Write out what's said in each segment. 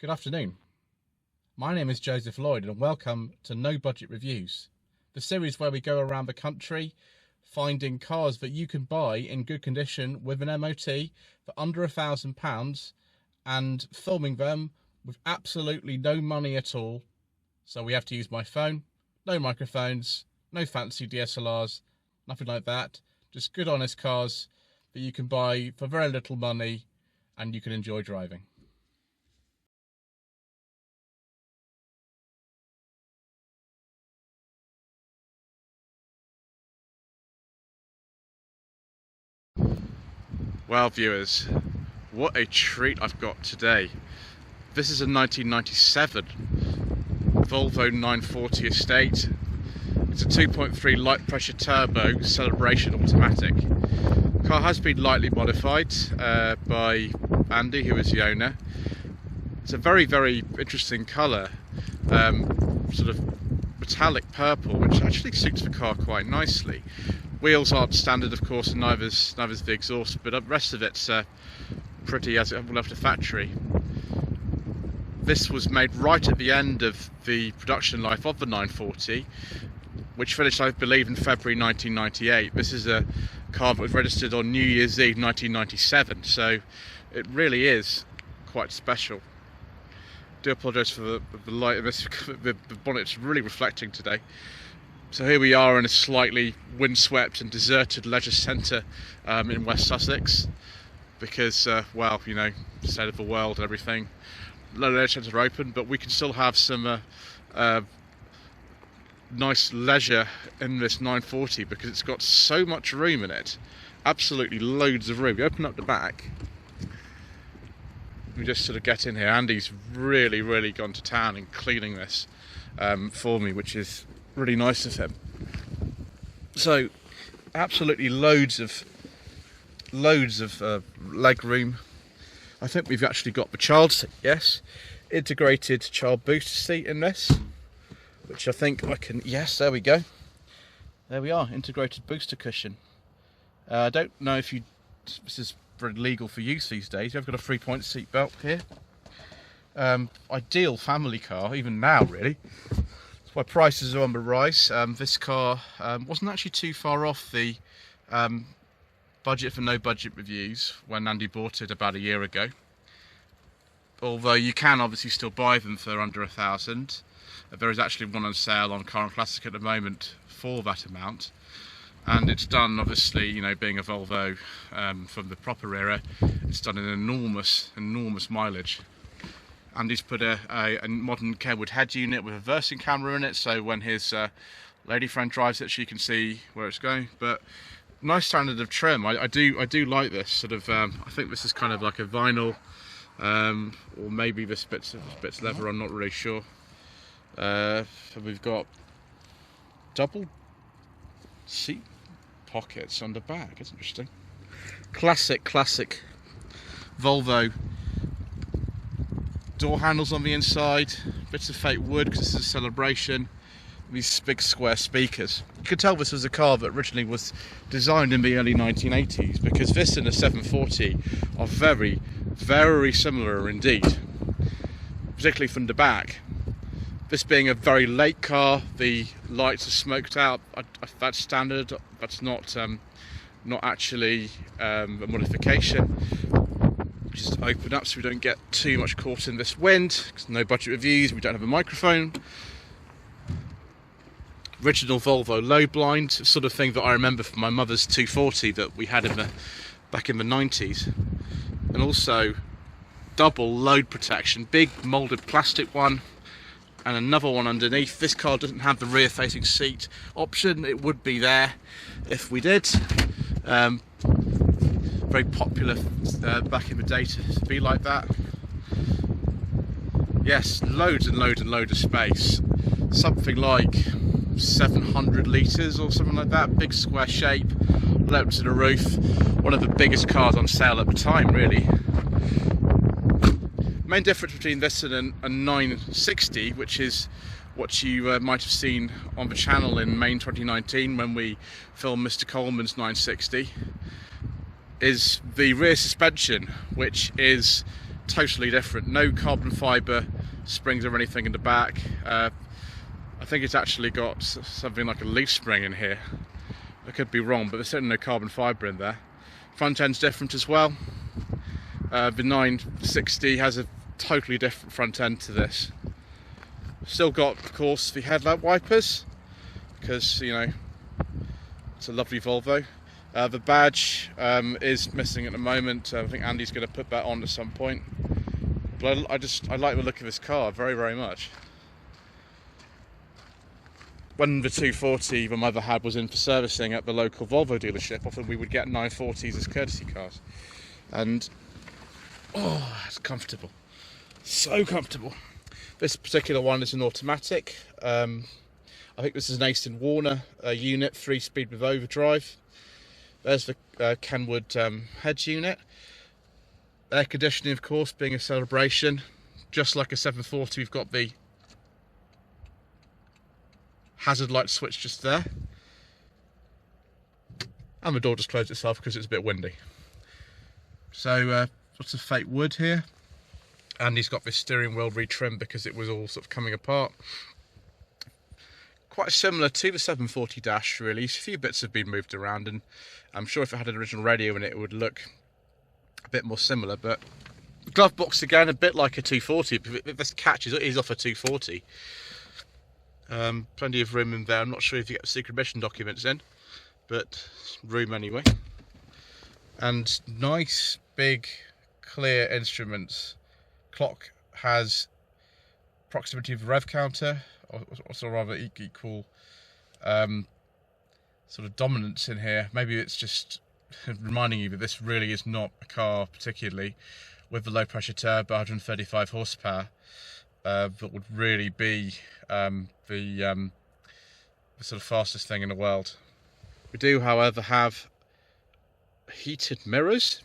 Good afternoon. My name is Joseph Lloyd and welcome to No Budget Reviews, the series where we go around the country finding cars that you can buy in good condition with an MOT for under £1,000 and filming them with absolutely no money at all. So we have to use my phone, no microphones, no fancy DSLRs, nothing like that. Just good honest cars that you can buy for very little money and you can enjoy driving. Well, viewers, what a treat I've got today. This is a 1997 Volvo 940 estate. It's a 2.3 light pressure turbo Celebration Automatic. The car has been lightly modified by Andy, who is the owner. It's a very, very interesting colour, sort of metallic purple, which actually suits the car quite nicely. Wheels aren't standard, of course, and neither's the exhaust, but the rest of it's pretty as it left the factory. This was made right at the end of the production life of the 940, which finished, I believe, in February 1998. This is a car that was registered on New Year's Eve 1997, so it really is quite special. I do apologise for the light of this, the bonnet's really reflecting today. So here we are in a slightly windswept and deserted leisure centre in West Sussex, because, well, you know, state of the world and everything. No leisure centres are open, but we can still have some nice leisure in this 940 because it's got so much room in it. Absolutely loads of room. You open up the back, we just sort of get in here. Andy's really gone to town in cleaning this for me, which is really nice of him. So absolutely loads of leg room. I think we've actually got the child seat, yes, integrated child booster seat in this, which I think I can, yes, there we go, there we are, integrated booster cushion. I don't know if this is very legal for use these days. I've got a 3-point seat belt here. Ideal family car, even now really. Why prices are on the rise. This car wasn't actually too far off the budget for No Budget Reviews when Andy bought it about a year ago. Although you can obviously still buy them for under £1,000. There is actually one on sale on Car and Classic at the moment for that amount. And it's done, obviously, you know, being a Volvo from the proper era, it's done an enormous mileage. Andy's put a modern Kenwood head unit with a versing camera in it, so when his lady friend drives it, she can see where it's going. But nice standard of trim. I do like this sort of. I think this is kind of like a vinyl, or maybe this bit's leather. I'm not really sure. So we've got double seat pockets on the back. It's interesting. Classic Volvo. Door handles on the inside, bits of fake wood because this is a Celebration. These big square speakers. You could tell this was a car that originally was designed in the early 1980s, because this and the 740 are very similar indeed, particularly from the back. This being a very late car, the lights are smoked out. That's standard. That's not actually a modification. Just open up so we don't get too much caught in this wind. No budget reviews, we don't have a microphone. Original Volvo low blind, sort of thing that I remember from my mother's 240 that we had back in the 90s. And also double load protection, big moulded plastic one and another one underneath. This car doesn't have the rear facing seat option. It would be there if we did. Very popular back in the day to be like that. Yes, loads of space. Something like 700 litres or something like that. Big square shape, level to the roof. One of the biggest cars on sale at the time, really. Main difference between this and a 960, which is what you might have seen on the channel in May 2019 when we filmed Mr. Coleman's 960, is the rear suspension, which is totally different. No carbon fibre springs or anything in the back. I think it's actually got something like a leaf spring in here. I could be wrong, but there's certainly no carbon fibre in there. Front end's different as well. The 960 has a totally different front end to this. Still got, of course, the headlamp wipers, because, you know, it's a lovely Volvo. The badge is missing at the moment. I think Andy's going to put that on at some point. But I like the look of this car very, very much. When the 240 my mother had was in for servicing at the local Volvo dealership, often we would get 940s as courtesy cars. And, oh, it's comfortable. So comfortable. This particular one is an automatic. I think this is an Aston Warner unit, 3-speed with overdrive. There's the Kenwood heads unit. Air conditioning, of course, being a celebration. Just like a 740, we've got the hazard light switch just there. And the door just closed itself because it's a bit windy. So, lots of fake wood here. And he's got this steering wheel retrimmed because it was all sort of coming apart. Quite similar to the 740 dash, really. A few bits have been moved around, and I'm sure if it had an original radio in it, it would look a bit more similar. But the glove box again, a bit like a 240. This catch is off a 240. Plenty of room in there. I'm not sure if you get the secret mission documents in, but room anyway. And nice, big, clear instruments. Clock has proximity of the rev counter, or rather equal sort of dominance in here. Maybe it's just reminding you that this really is not a car particularly with the low pressure turbo, 135 horsepower, that would really be the sort of fastest thing in the world. We do, however, have heated mirrors,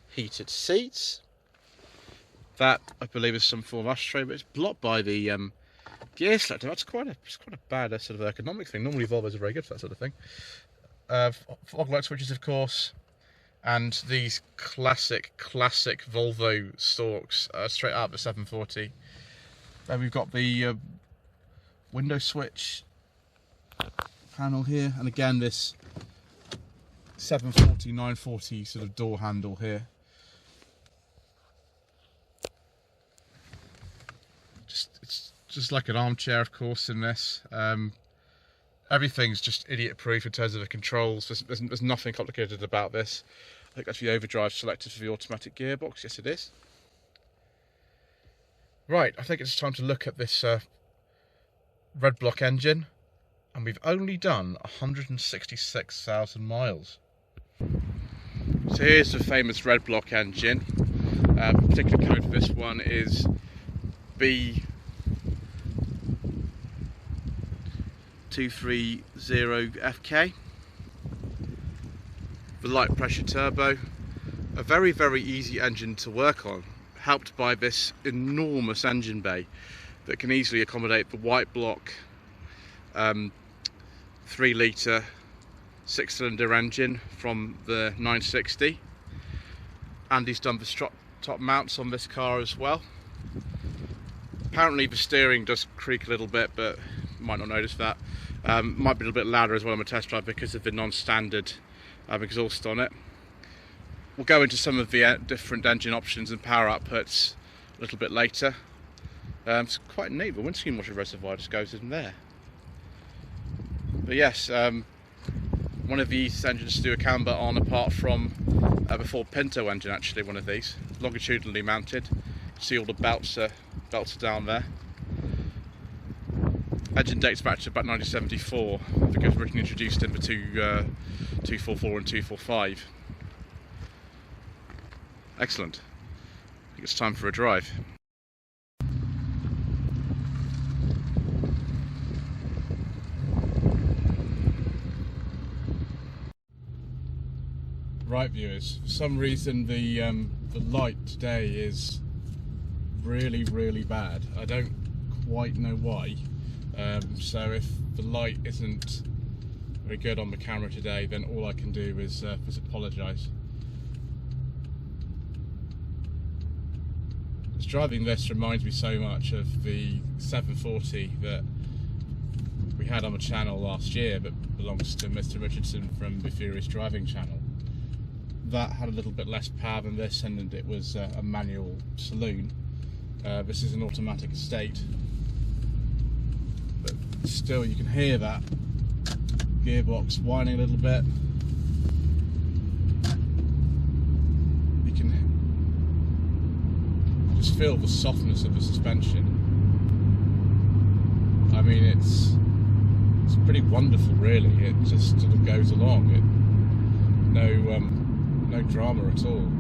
heated seats. That, I believe, is some form of ashtray, but it's blocked by the gear selector. It's quite a bad sort of ergonomic thing. Normally Volvos are very good for that sort of thing. Fog light switches, of course, and these classic Volvo stalks straight out of the 740. Then we've got the window switch panel here, and again this 740, 940 sort of door handle here. It's just like an armchair, of course, in this. Everything's just idiot-proof in terms of the controls. There's nothing complicated about this. I think that's the overdrive selected for the automatic gearbox. Yes, it is. Right, I think it's time to look at this red block engine, and we've only done 166,000 miles. So here's the famous red block engine. The particular code for this one is B230FK. The light pressure turbo. A very, very easy engine to work on, helped by this enormous engine bay that can easily accommodate the white block 3-litre 6-cylinder engine from the 960. Andy's done the top mounts on this car as well. Apparently the steering does creak a little bit, but you might not notice that. Might be a little bit louder as well on a test drive because of the non-standard exhaust on it. We'll go into some of the different engine options and power outputs a little bit later. It's quite neat, the windscreen washer reservoir just goes in there. But yes, one of these engines to do a camber on, apart from the Ford Pinto engine, actually, one of these, longitudinally mounted. See all the belts are down there. Engine dates back to about 1974. I think it was originally introduced in the 244 and 245. Excellent. I think it's time for a drive. Right, viewers, for some reason the light today is really, really bad. I don't quite know why. So if the light isn't very good on the camera today, then all I can do is apologise. Just driving this reminds me so much of the 740 that we had on the channel last year, that belongs to Mr. Richardson from the Furious Driving channel. That had a little bit less power than this, and it was a manual saloon. This is an automatic estate, but still you can hear that gearbox whining a little bit. You can just feel the softness of the suspension. I mean, it's pretty wonderful, really. It just sort of goes along. No drama at all.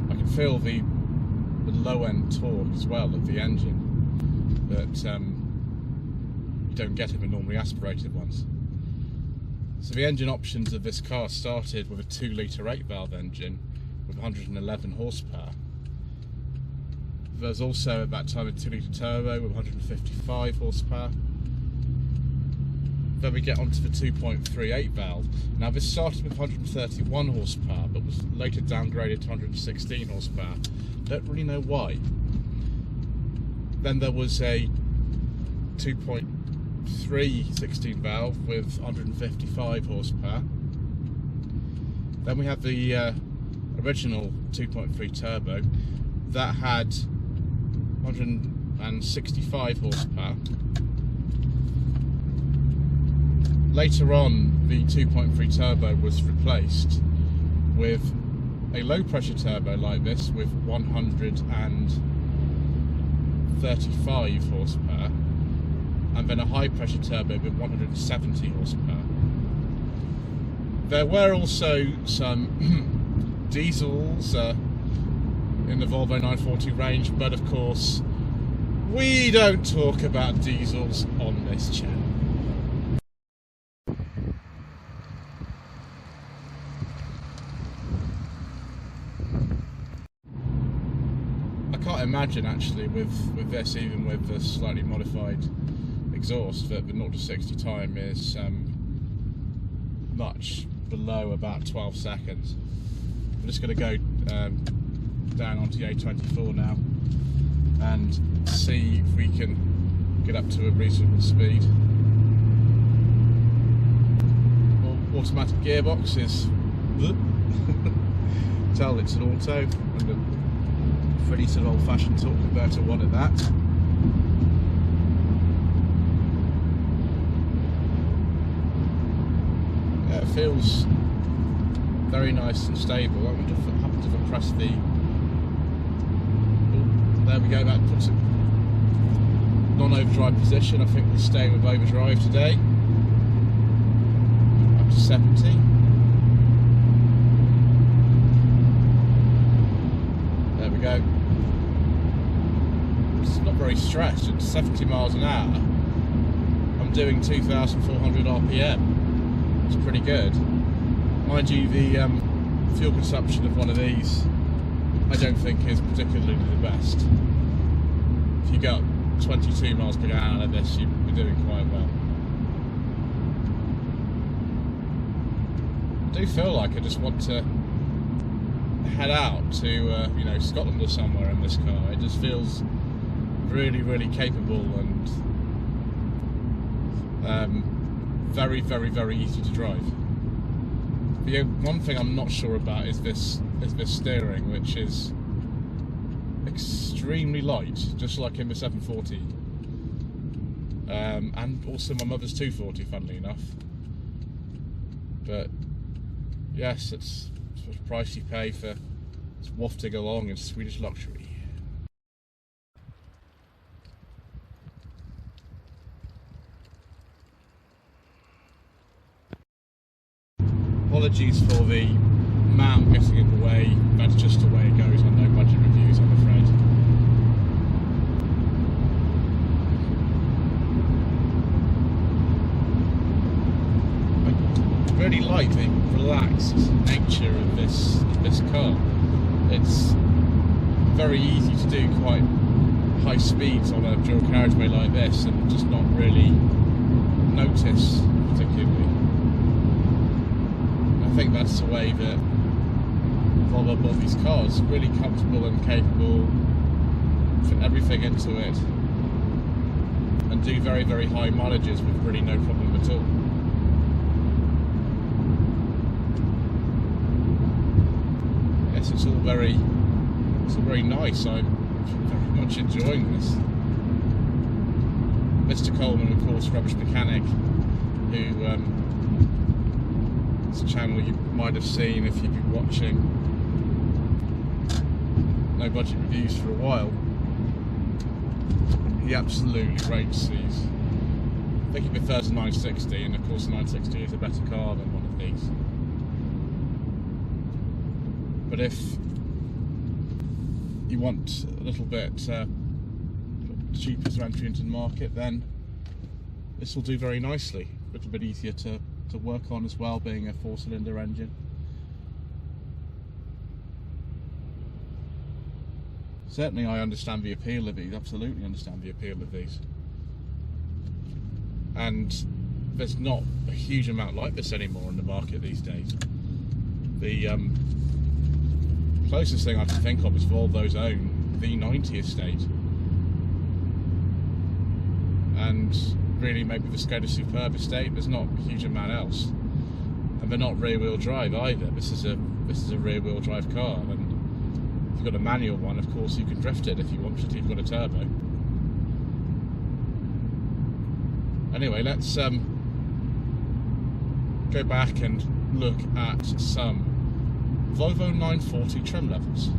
I can feel the low end torque as well of the engine that you don't get in the normally aspirated ones. So the engine options of this car started with a 2 litre 8-valve engine with 111 horsepower. There's also at that time a 2 litre turbo with 155 horsepower. Then we get onto the 2.3 8-valve. Now this started with 131 horsepower but was later downgraded to 116 horsepower. Don't really know why. Then there was a 2.3 16-valve with 155 horsepower. Then we have the original 2.3 turbo that had 165 horsepower. Later on, the 2.3 turbo was replaced with a low pressure turbo like this with 135 horsepower, and then a high pressure turbo with 170 horsepower. There were also some diesels in the Volvo 940 range, but of course we don't talk about diesels on this channel. I can't imagine actually with this, even with the slightly modified exhaust, that the 0 to 60 time is much below about 12 seconds. I'm just going to go down onto the A24 now and see if we can get up to a reasonable speed. Well, automatic gearbox is tell it's an auto, and a pretty sort of old-fashioned torque converter one at that. Yeah, it feels very nice and stable. I wonder if it happens if I press the... Oh, there we go, that puts it non-overdrive position. I think we're staying with overdrive today. Up to 70. There we go. It's not very stressed. At 70 miles an hour, I'm doing 2,400 RPM. It's pretty good. Mind you, the fuel consumption of one of these I don't think is particularly the best. If you got 22 miles per hour out of this, you're doing quite well. I do feel like I just want to head out to you know, Scotland or somewhere in this car. It just feels really, really capable and very, very, very easy to drive. The one thing I'm not sure about is this steering, which is extremely light, just like in the 740, and also my mother's 240, funnily enough. But yes, it's the price you pay for wafting along in Swedish luxury. Apologies for the mount getting in the way, that's just the way it goes on no budget reviews, I'm afraid. I really like the relaxed nature of this car. It's very easy to do quite high speeds on a dual carriageway like this and just not really notice particularly. I think that's the way that Volvo bought these cars. Really comfortable and capable, fit everything into it, and do very, very high mileages with really no problem at all. Yes, it's all very nice. I'm very much enjoying this. Mr. Coleman, of course, Rubbish Mechanic, who it's a channel you might have seen if you've been watching No Budget Reviews for a while. He absolutely rates these. I think he prefers a 960, and of course the 960 is a better car than one of these. But if you want a little bit cheaper to entry into the market, then this will do very nicely. A little bit easier to work on as well, being a 4-cylinder engine. Certainly I understand the appeal of these, absolutely understand the appeal of these. And there's not a huge amount like this anymore in the market these days. The closest thing I can think of is Volvo's own V90 estate. And really maybe the Skoda Superb estate. There's not a huge amount else. And they're not rear-wheel drive either. This is a rear-wheel drive car. And if you've got a manual one, of course you can drift it if you want to, if you've got a turbo. Anyway, let's go back and look at some Volvo 940 trim levels.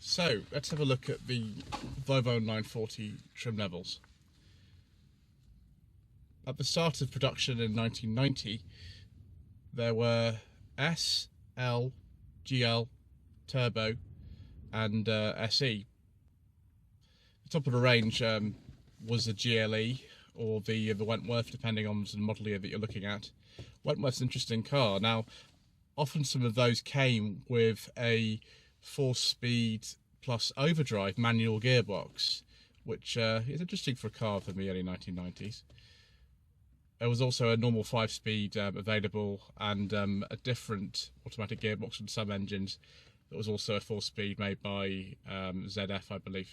So let's have a look at the Volvo 940 trim levels. At the start of production in 1990, there were S, L, GL, Turbo and SE. The top of the range was the GLE or the Wentworth, depending on the model year that you're looking at. Wentworth's an interesting car. Now, often some of those came with a 4-speed plus overdrive manual gearbox, which is interesting for a car from the early 1990s. There was also a normal 5-speed available, and a different automatic gearbox on some engines that was also a 4-speed made by ZF, I believe.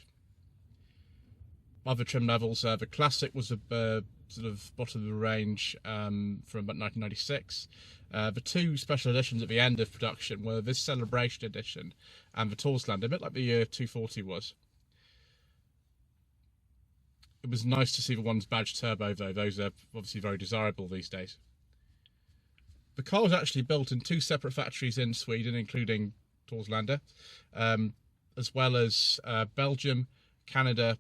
Other trim levels, the Classic was a sort of bottom of the range from about 1996. The two special editions at the end of production were this Celebration Edition and the Tourslander, a bit like the 240 was. It was nice to see the ones badged turbo though. Those are obviously very desirable these days. The car was actually built in 2 separate factories in Sweden, including Tourslander, as well as Belgium, Canada,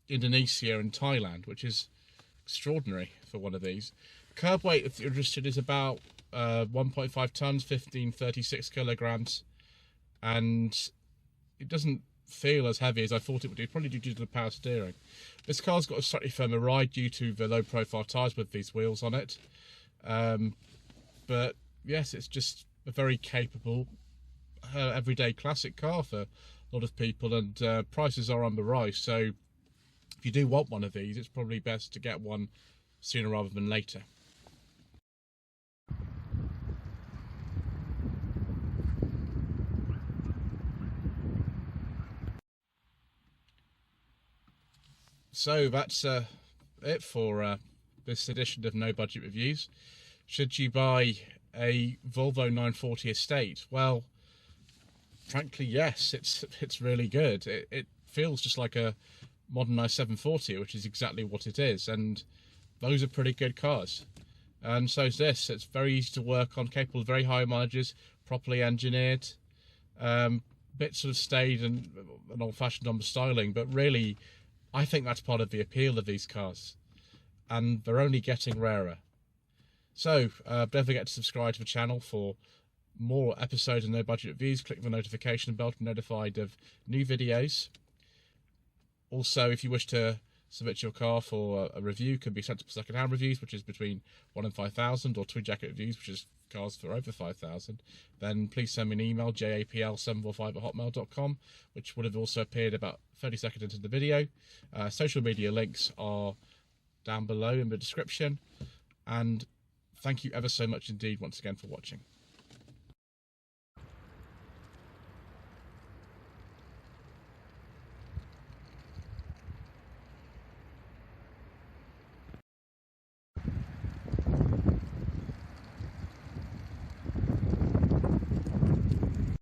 Indonesia and Thailand, which is extraordinary for one of these. Curb weight, if you're interested, is about 1.5 tons, 1536 kilograms, and it doesn't feel as heavy as I thought it would do, probably due to the power steering. This car's got a slightly firmer ride due to the low profile tyres with these wheels on it, but yes, it's just a very capable everyday classic car for a lot of people, and prices are on the rise, so if you do want one of these, it's probably best to get one sooner rather than later. So that's it for this edition of No Budget Reviews. Should you buy a Volvo 940 estate? Well, frankly, yes, it's really good. It feels just like a modernised 740, which is exactly what it is, and those are pretty good cars. And so is this. It's very easy to work on, capable of very high mileages, properly engineered, bit sort of staid and old-fashioned on the styling, but really I think that's part of the appeal of these cars, and they're only getting rarer. So don't forget to subscribe to the channel for more episodes of No Budget Reviews. Click the notification bell to be notified of new videos. Also, if you wish to submit your car for a review. Could be sent to second-hand reviews, which is between 1 and 5,000, or Twin Jacket reviews, which is cars for over 5,000, then please send me an email, japl745@hotmail.com, which would have also appeared about 30 seconds into the video. Social media links are down below in the description, and thank you ever so much indeed once again for watching.